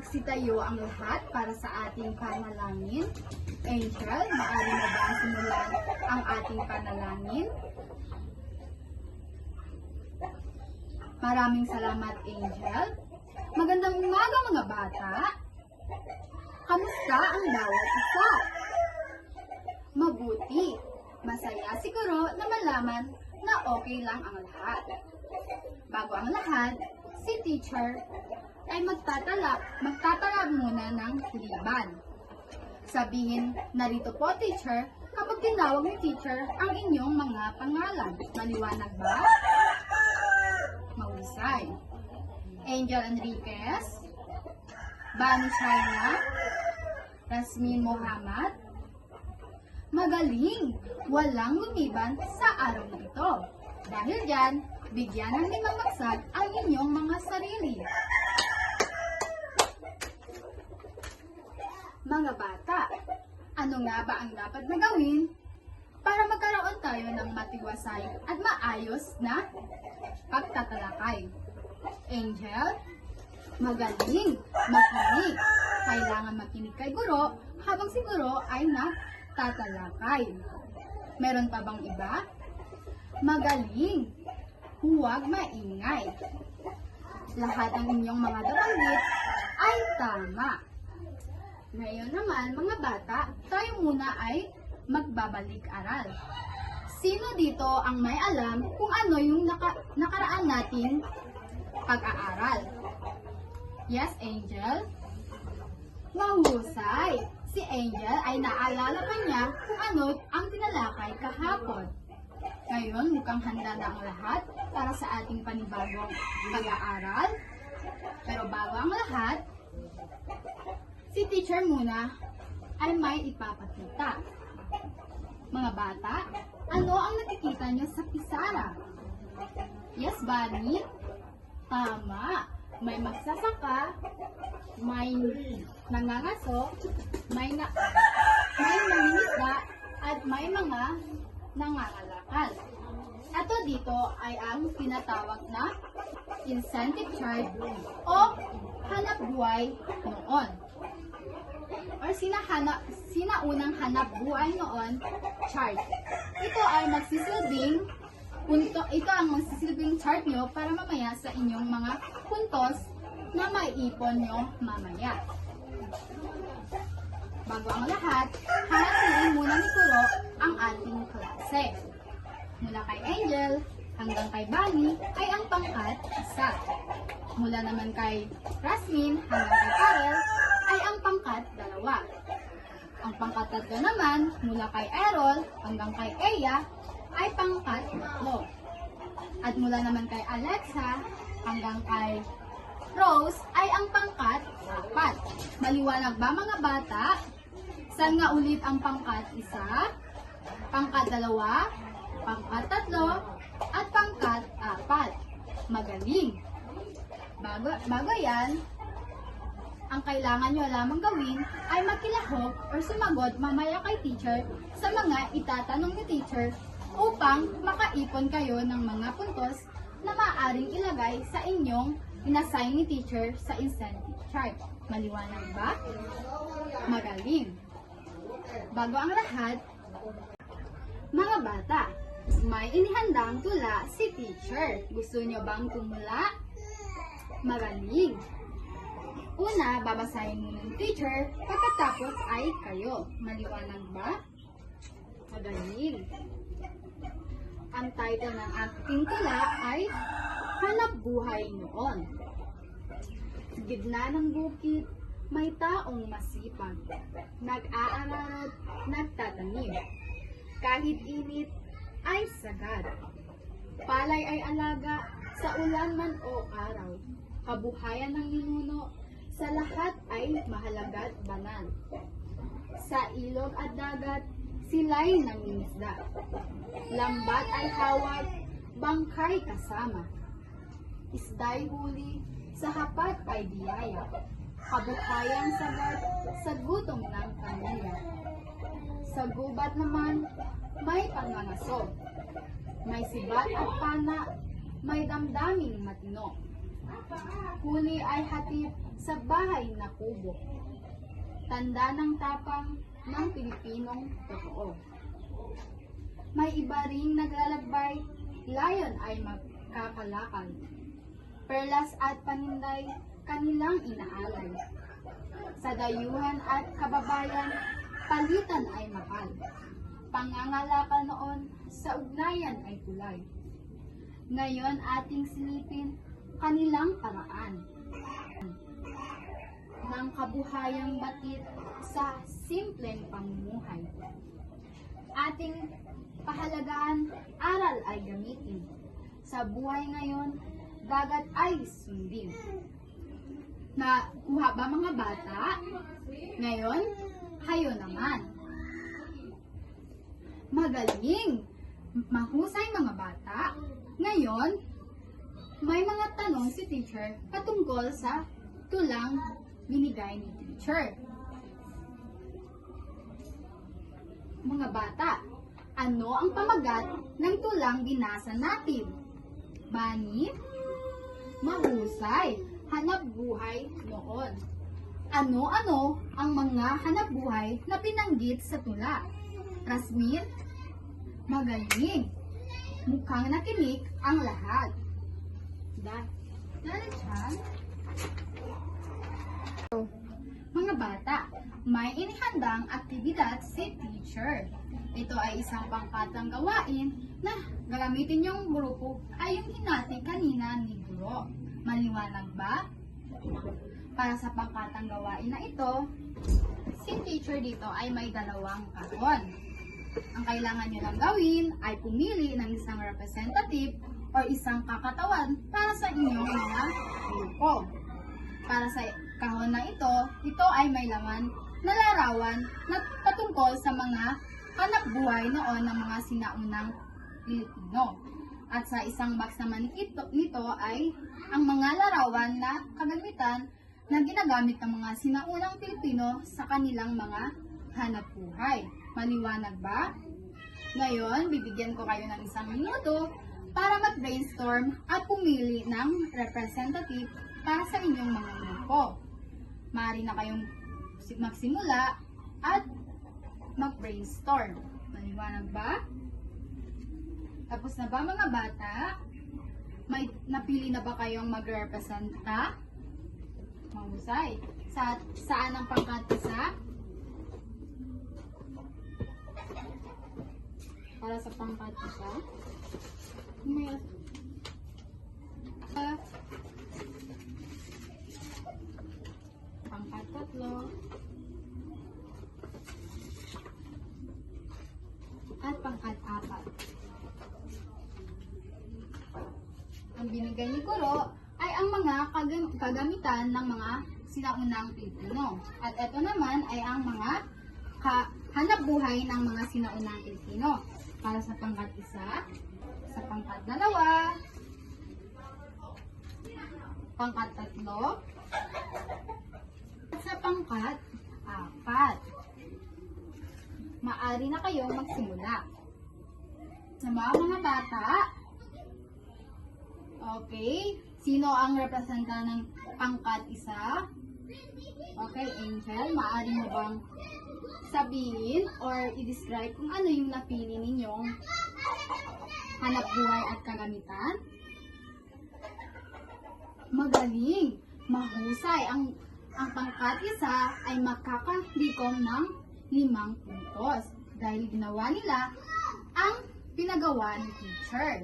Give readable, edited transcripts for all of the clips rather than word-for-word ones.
Magsitayo ang lahat para sa ating panalangin. Angel, maaari na ba simulan ang ating panalangin? Maraming salamat, Angel. Magandang umaga, mga bata. Kamusta ang bawat isa? Mabuti. Masaya siguro na malaman na okay lang ang lahat. Bago ang lahat, si teacher ay magtatala muna ng liban. Sabihin, narito po, teacher, kapag tinawag ni teacher ang inyong mga pangalan. Maliwanag ba? Mahusay. Angel Enriquez, Bani China, Rasmin Muhammad. Magaling! Walang lumiban sa araw na ito. Dahil dyan, bigyan ng 5 magsag ang inyong mga sarili. Mga bata, ano nga ba ang dapat na gawin para magkaroon tayo ng matiwasay at maayos na pagtatalakay? Angel, magaling, makinig. Kailangan makinig kay guro habang si guro ay nagtatalakay. Meron pa bang iba? Magaling, huwag maingay. Lahat ng inyong mga nabanggit ay tama. Ngayon naman, mga bata, tayo muna ay magbabalik-aral. Sino dito ang may alam kung ano yung nakaraan nating pag-aaral? Yes, Angel? Mahusay! Si Angel ay naalala pa niya kung ano ang tinalakay kahapon. Ngayon, mukhang handa na ang lahat para sa ating panibagong pag-aaral. Pero bago ang lahat, si teacher muna ay may ipapakita. Mga bata, ano ang nakikita nyo sa pisara? Yes, Bunny? Tama. May magsasaka, may nangangaso, may nangingisda, at may mga nangangalakal. Ito dito ay ang tinatawag na incentive chart o hanap buhay noon. Or sinaunang hanap buhay noon chart. Ito ang magsisilbing chart nyo para mamaya sa inyong mga puntos na maiipon nyo mamaya. Bago ang lahat, hanapin muna ni Kuro ang ating klase. Mula kay Angel hanggang kay Bunny ay ang pangkat 1. Mula naman kay Rasmin hanggang kay Karel ay ang pangkat 2. Ang pangkat 3 naman, mula kay Errol hanggang kay Eya, ay pangkat 3. At mula naman kay Alexa hanggang kay Rose ay ang pangkat 4. Maliwanag ba, mga bata? Saan nga ulit ang pangkat 1, pangkat 2, pangkat 3, at pangkat 4? Magaling! Bago yan, ang kailangan nyo lamang gawin ay makilahok or sumagot mamaya kay teacher sa mga itatanong ni teacher upang makaipon kayo ng mga puntos na maaaring ilagay sa inyong inassign ni teacher sa incentive chart. Maliwanag ba? Magaling! Bago ang lahat, mga bata, may inihandang tula si teacher. Gusto nyo bang tumula? Magaling! Una, babasahin mo ng teacher, pagkatapos ay kayo. Maliwanag ba? Magaling! Ang title ng ating tula ay Hanap Buhay Noon. Gitna ng bukid, may taong masipag. Nag-aaral at nagtatanim. Kahit init, ay sagad. Palay ay alaga, sa ulan man o araw. Kabuhayan ng ninuno, sa lahat ay mahalaga at banal. Sa ilog at dagat, sila'y nangingisda. Lambat ay hawag, bangkay kasama. Isda'y huli, sa hapat ay biyaya. Kabuhayan sagad, sa gutom ng pamilya. Sa gubat naman, may pangangaso. May sibat at pana, may damdaming matino. Huli ay hatid, sa bahay na kubo. Tanda ng tapang ng Pilipinong totoo. May iba ring naglalakbay, layon ay magkakalakal. Perlas at paninday, kanilang inaalay. Sa dayuhan at kababayan, palitan ay mahal. Pangangalakal noon, sa ugnayan ay tulay. Ngayon ating silipin, kanilang paraan ng kabuhayang batid sa simpleng pamumuhay. Ating pahalagaan, aral ay gamitin. Sa buhay ngayon, dagat ay sundin. Na kuha ba mga bata? Ngayon, kayo naman. Magaling! Mahusay mga bata. Ngayon, may mga tanong si teacher patungkol sa tulang binigay ni teacher. Mga bata, ano ang pamagat ng tulang binasa natin? Bani, mahusay, hanap buhay noon. Ano-ano ang mga hanap buhay na binanggit sa tula? Rasmin, magaling. Mukhang nakinig ang lahat. Dahil dyan, mga bata, may inihandang aktibidad si teacher. Ito ay isang pangkatang gawain na gagamitin yung grupo ay yung hinati kanina ni Guro. Maliwanag ba? Para sa pangkatang gawain na ito, si teacher dito ay may dalawang kahon. Ang kailangan nyo lang gawin ay pumili ng isang representative o isang kakatawan para sa inyong mga grupo. Para sa kahon na ito ay may laman na larawan na patungkol sa mga hanap buhay noon ng mga sinaunang Pilipino. At sa isang box naman nito ay ang mga larawan na kagamitan na ginagamit ng mga sinaunang Pilipino sa kanilang mga hanap buhay. Maliwanag ba? Ngayon, bibigyan ko kayo ng isang minuto para mag-brainstorm at pumili ng representative para sa inyong mga grupo. Maaari na kayong magsimula at mag-brainstorm. Maliwanag ba? Tapos na ba mga bata? May napili na ba kayong magrepresenta? Mahusay. Saan ang pangkat isa? Para sa pangkat isa? Pangkat tatlo. At pangkat apat. Ang binigay ni Guro ay ang mga kagamitan ng mga sinaunang Pilipino. At ito naman ay ang mga hanap buhay ng mga sinaunang Pilipino. Para sa pangkat isa, sa pangkat dalawa, pangkat tatlo, at sa pangkat apat. Maaari na kayong magsimula. Sa mga bata, okay, sino ang representa ng pangkat isa? Okay, Angel, maaari mo bang sabihin or i-describe kung ano yung napili ninyong hanap buhay at kagamitan? Magaling! Mahusay! Ang pangkat isa ay makakalikom ng 5 puntos dahil ginawa nila ang pinagawa ni teacher.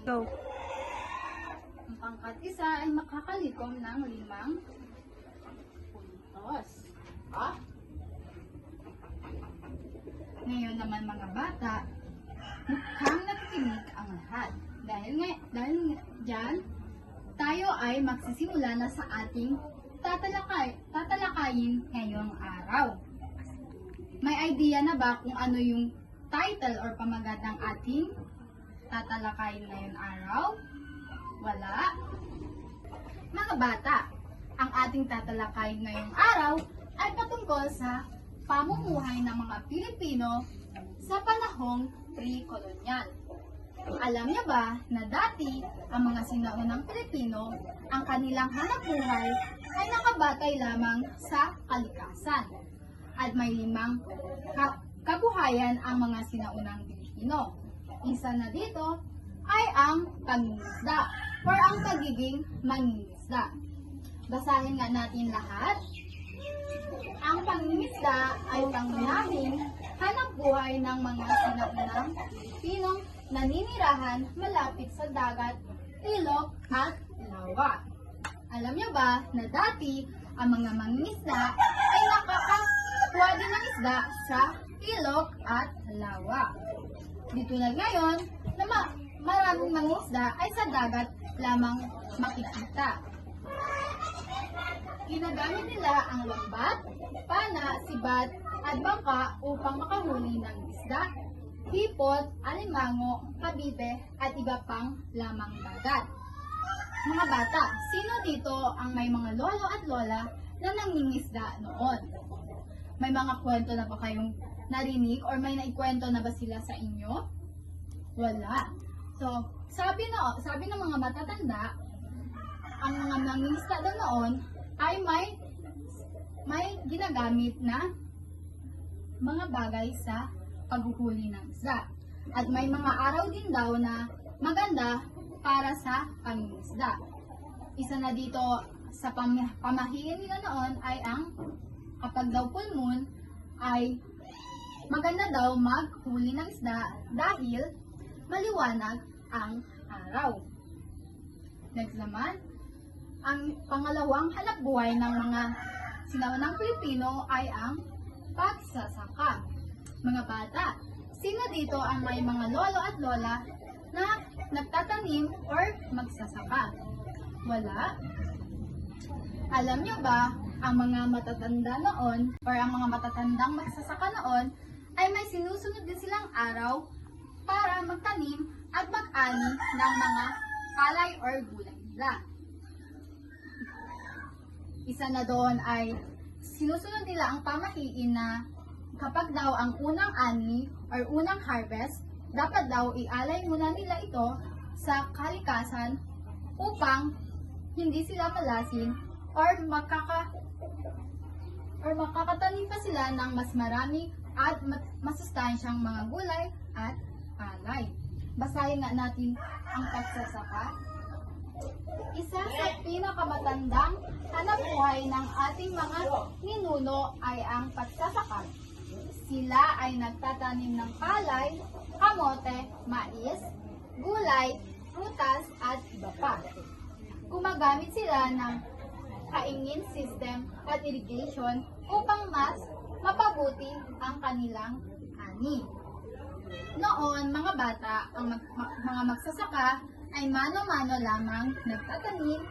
Go. Ang pangkat isa ay makakalikom ng 5 puntos. Ngayon naman mga bata, mukhang nakikinig ang lahat. Dahil dyan, tayo ay magsisimula na sa ating tatalakayin ngayong araw. May idea na ba kung ano yung title or pamagat ng ating tatalakayin ngayong araw? Wala? Mga bata, ang ating tatalakayin ngayong araw ay patungkol sa pamumuhay ng mga Pilipino sa panahong pre-kolonyal. Alam niyo ba na dati ang mga sinaunang Pilipino, ang kanilang hanapbuhay ay nakabatay lamang sa kalikasan at may 5 kabuhayan ang mga sinaunang Pilipino. Isa na dito ay ang pangingisda or ang pagiging mangingisda. Basahin nga natin lahat. Ang pangingisda ay pangunahing hanapbuhay ng mga sinaunang Pilipinong naninirahan malapit sa dagat, ilog at lawa. Alam niyo ba na dati ang mga mangingisda ay nakakakuha din ng isda sa ilog at lawa. Di tulad ngayon na maraming mangingisda ay sa dagat lamang makikita. Ginagamit nila ang lambat, pana, sibat at bangka upang makahuli ng isda, hipot, alimango, kabibe, at iba pang lamang dagat. Mga bata, sino dito ang may mga lolo at lola na nangingisda noon? May mga kwento na ba kayong narinig or may naikwento na ba sila sa inyo? Wala. So, sabi ng mga matatanda, ang mga nangingisda daw noon ay may ginagamit na mga bagay sa paghuhuli ng isda. At may mga araw din daw na maganda para sa pangingisda. Isa na dito sa pamahiin nila noon ay ang kapag daw full moon ay maganda daw maghuli ng isda dahil maliwanag ang araw. Next naman, ang pangalawang hanapbuhay ng mga sinaunang Pilipino ay ang pagsasaka. Mga bata, sino dito ang may mga lolo at lola na nagtatanim or magsasaka? Wala. Alam niyo ba, ang mga matatanda noon or ang mga matatandang magsasaka noon ay may sinusunod din silang araw para magtanim at mag-ani ng mga palay or gulay nila. Isa na doon ay sinusunod nila ang pamahiin na kapag daw ang unang ani or unang harvest, dapat daw ialay muna nila ito sa kalikasan upang hindi sila malasin or makakatanim pa sila ng mas marami at masustansyang mga gulay at palay. Basahin nga natin ang pagsasaka. Isa sa pinakamatandang hanapbuhay ng ating mga ninuno ay ang pagsasaka. Sila ay nagtatanim ng palay, kamote, mais, gulay, prutas at iba pa. Gumagamit sila ng kaingin system at irrigation upang mas mapabuti ang kanilang ani. Noon, mga bata, ang mga magsasaka ay mano-mano lamang nagtatanim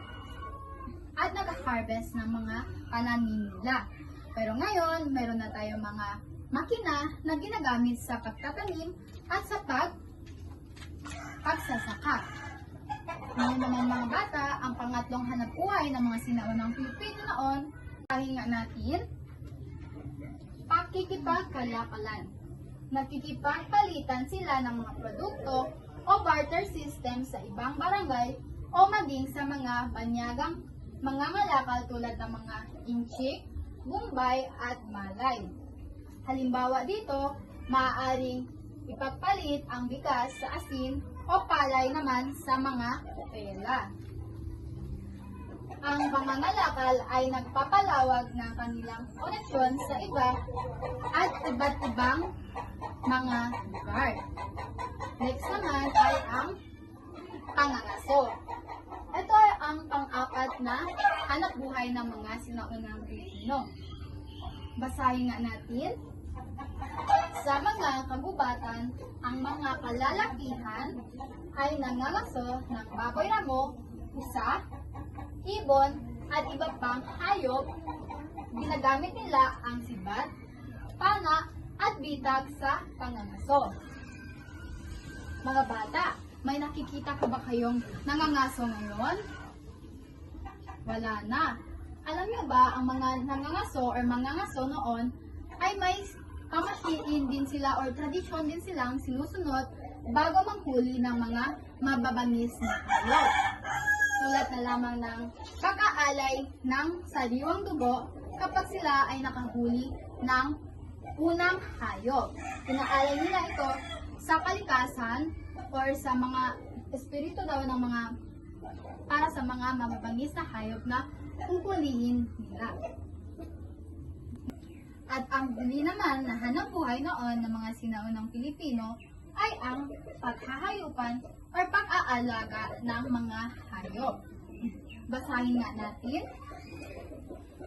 at nag-harvest ng mga pananim nila. Pero ngayon, meron na tayong mga makina na ginagamit sa pagtatanim at sa pagsasaka. Ngayon naman mga bata, ang pangatlong hanapbuhay ng mga sinaunang Pilipino noon, pahinga natin, pakikipagkalakalan. Nakikipagpalitan sila ng mga produkto o barter system sa ibang barangay o maging sa mga banyagang mga ngalakal tulad ng mga inchik, bumbay at malay. Halimbawa dito, maaaring ipagpalit ang bigas sa asin o palay naman sa mga tela. Ang pangangalakal ay nagpapalawag ng kanilang koneksyon sa iba at iba't ibang mga lugar. Next naman ay ang pangangaso. Ito ay ang pang-apat na hanapbuhay ng mga sinaunang Pilipino. Basahin nga natin. Sa mga kagubatan, ang mga kalalakihan ay nangangaso ng baboy ramo, pusa, ibon, at iba pang hayop. Ginagamit nila ang sibat, pana, at bitag sa pangangaso. Mga bata, may nakikita ka ba kayong nangangaso ngayon? Wala na. Alam niyo ba, ang mga nangangaso or mangangaso noon ay may pamahiin din sila or tradisyon din silang sinusunod bago manghuli ng mga mababangis na hayop. Tulad na lamang ng pag-aalay ng sariwang dugo kapag sila ay nakahuli ng unang hayop. Inaalay nila ito sa kalikasan or sa mga espiritu daw ng mga para sa mga mababangis na hayop na huhulihin nila. At ang huli naman na hanapbuhay noon ng mga sinaunang Pilipino ay ang paghahayupan or pag-aalaga ng mga hayop. Basahin nga natin.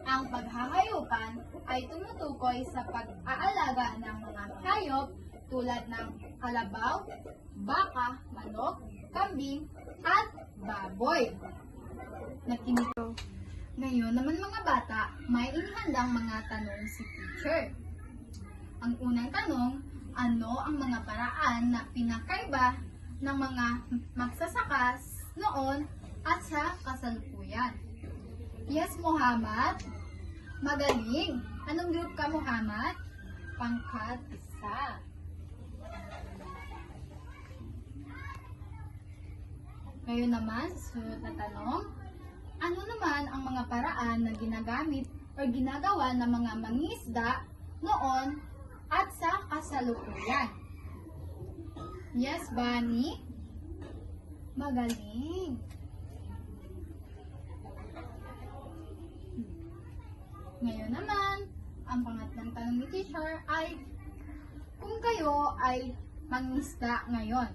Ang paghahayupan ay tumutukoy sa pag-aalaga ng mga hayop tulad ng kalabaw, baka, manok, kambing, at baboy. Nakinig ko. Ngayon naman mga bata, may inihandang mga tanong si teacher. Ang unang tanong, ano ang mga paraan na pinakaiba ng mga magsasaka noon at sa kasalukuyan? Yes, Muhammad. Magaling. Anong group ka, Muhammad? Pangkat 1. Ngayon naman, susunod na tanong, ano naman ang mga paraan na ginagamit o ginagawa ng mga mangingisda noon at sa kasalukuyan? Yes, Bunny? Magaling. Ngayon naman, ang pangatlong tanong ni teacher ay, kung kayo ay mangingisda ngayon,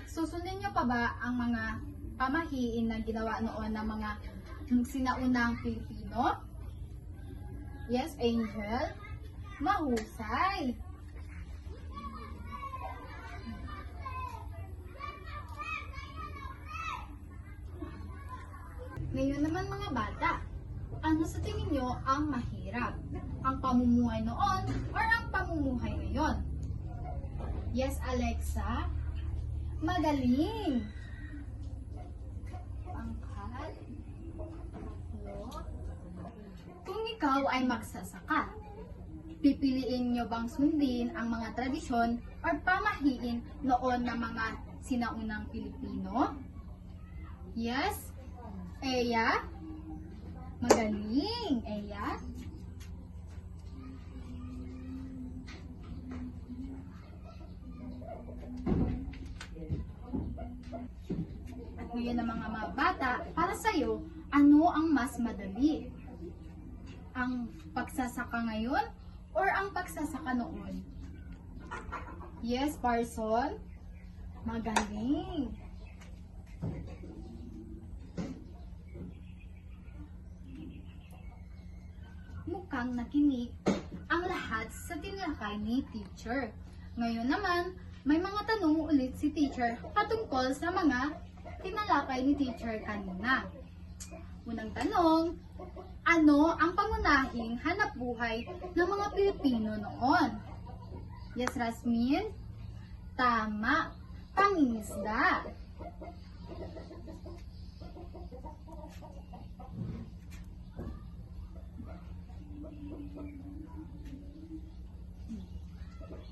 susundin niyo pa ba ang mga pamahiin na ginawa noon ng mga sinaunang Pilipino? Yes, Angel? Mahusay! Ngayon naman mga bata, ano sa tingin nyo ang mahirap? Ang pamumuhay noon or ang pamumuhay ngayon? Yes, Alexa? Magaling! Pangkat 3. Kung ikaw ay magsasaka, pipiliin nyo bang sundin ang mga tradisyon or pamahiin noon ng mga sinaunang Pilipino? Yes? Eya? Magaling, Eya? At ngayon na mga bata, para sa'yo, ano ang mas madali? Ang pagsasaka ngayon or ang pagsasaka noon? Yes, Parson? Magaling. Mukhang nakinig ang lahat sa tinalakay ni teacher. Ngayon naman, may mga tanong ulit si teacher patungkol sa mga tinalakay ni teacher kanina. Unang tanong, ano ang pangunahing hanapbuhay ng mga Pilipino noon? Yes, Rasmin? Tama, pangingisda.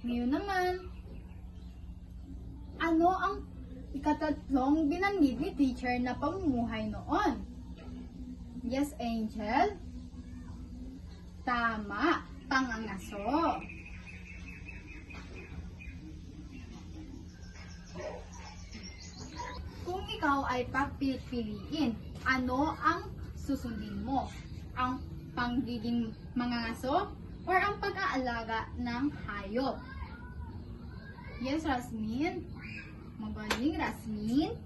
Ngayon naman, ano ang ikatatlong binanggit ni teacher na pamumuhay noon? Yes, Angel? Tama, pangangaso. Kung ikaw ay pagpipiliin, ano ang susundin mo? Ang panggiging mangangaso or ang pag-aalaga ng hayop? Yes, Rasmin? Magaling, Rasmin?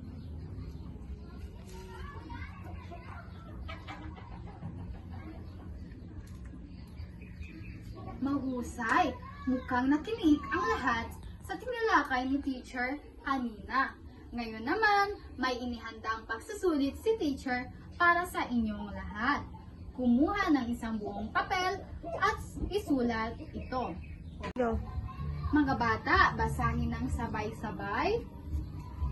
Mahusay! Mukhang nakinig ang lahat sa tinalakay ni teacher kanina. Ngayon naman, may inihandang pagsusulit si teacher para sa inyong lahat. Kumuha ng isang buong papel at isulat ito. Go. Mga bata, basahin ng sabay-sabay.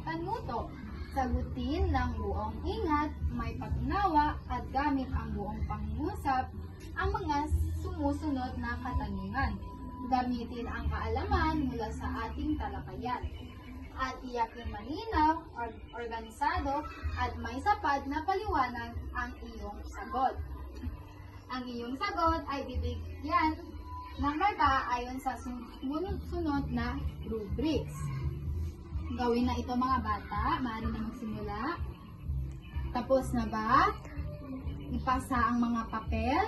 Panuto. Sagutin ng buong ingat, may patunawa at gamit ang buong pangungusap ang mga sumusunod na katanungan. Gamitin ang kaalaman mula sa ating talakayan. At iyaking malinaw, organisado, at may sapat na paliwanag ang iyong sagot. Ang iyong sagot ay bibigyan ng marka ayon sa sunod na rubrics. Gawin na ito mga bata, maaari na magsimula. Tapos na ba? Ipasa ang mga papel.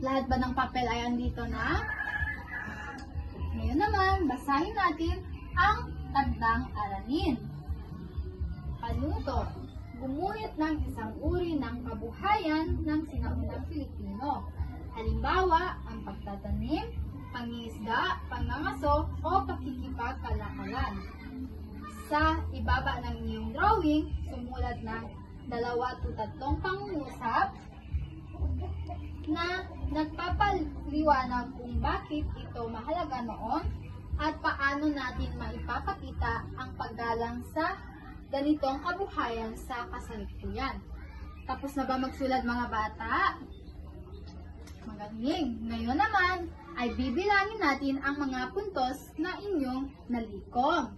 Lahat ba ng papel ay andito na? Ngayon naman, basahin natin ang tandang aralin. Panuto, gumuhit ng isang uri ng kabuhayan ng sinaunang Pilipino. Halimbawa, ang pagtatanim, pangingisda, pangangaso, o pakikipagkalakalan. Sa ibaba ng iyong drawing, sumulat ng 2 o 3 pangungusap na nagpapaliwanag kung bakit ito mahalaga noon at paano natin maipapakita ang paggalang sa ganitong kabuhayan sa kasalukuyan. Tapos na ba magsulat mga bata? Magaling! Ngayon naman ay bibilangin natin ang mga puntos na inyong nalikom.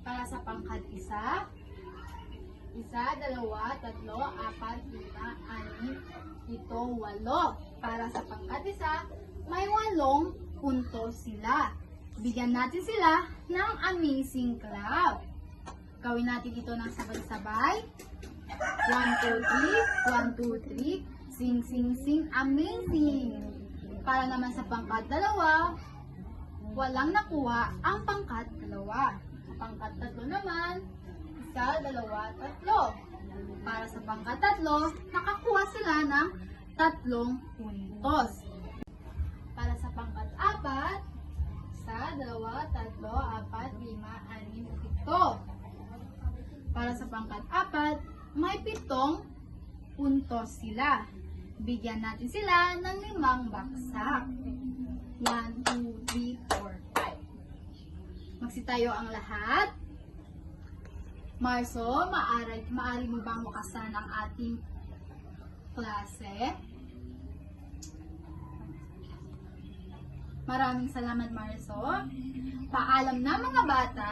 Para sa pangkat 1, 1, 2, 3, 4, 5, 6, 7, 8. Para sa pangkat 1, may 8 puntos sila. Bigyan natin sila ng amazing clap. Gawin natin ito ng sabay-sabay. 1, 2, 3, 1, 2, 3. Sing, sing, sing, amazing! Para naman sa pangkat 2, walang nakuha ang pangkat 2. Sa pangkat 3 naman, 1, 2, 3. Para sa pangkat 3, nakakuha sila ng 3 puntos. Para sa pangkat 4, 1, 2, 3, 4, 5, 6, 7. Para sa pangkat 4, may 7 puntos sila. Bigyan natin sila ng 5 baksak. 1, 2, 3, 4, 5. Magsitayo ang lahat. Marso, maaari mo bang wakasan ang ating klase? Maraming salamat, Marso. Paalam na mga bata.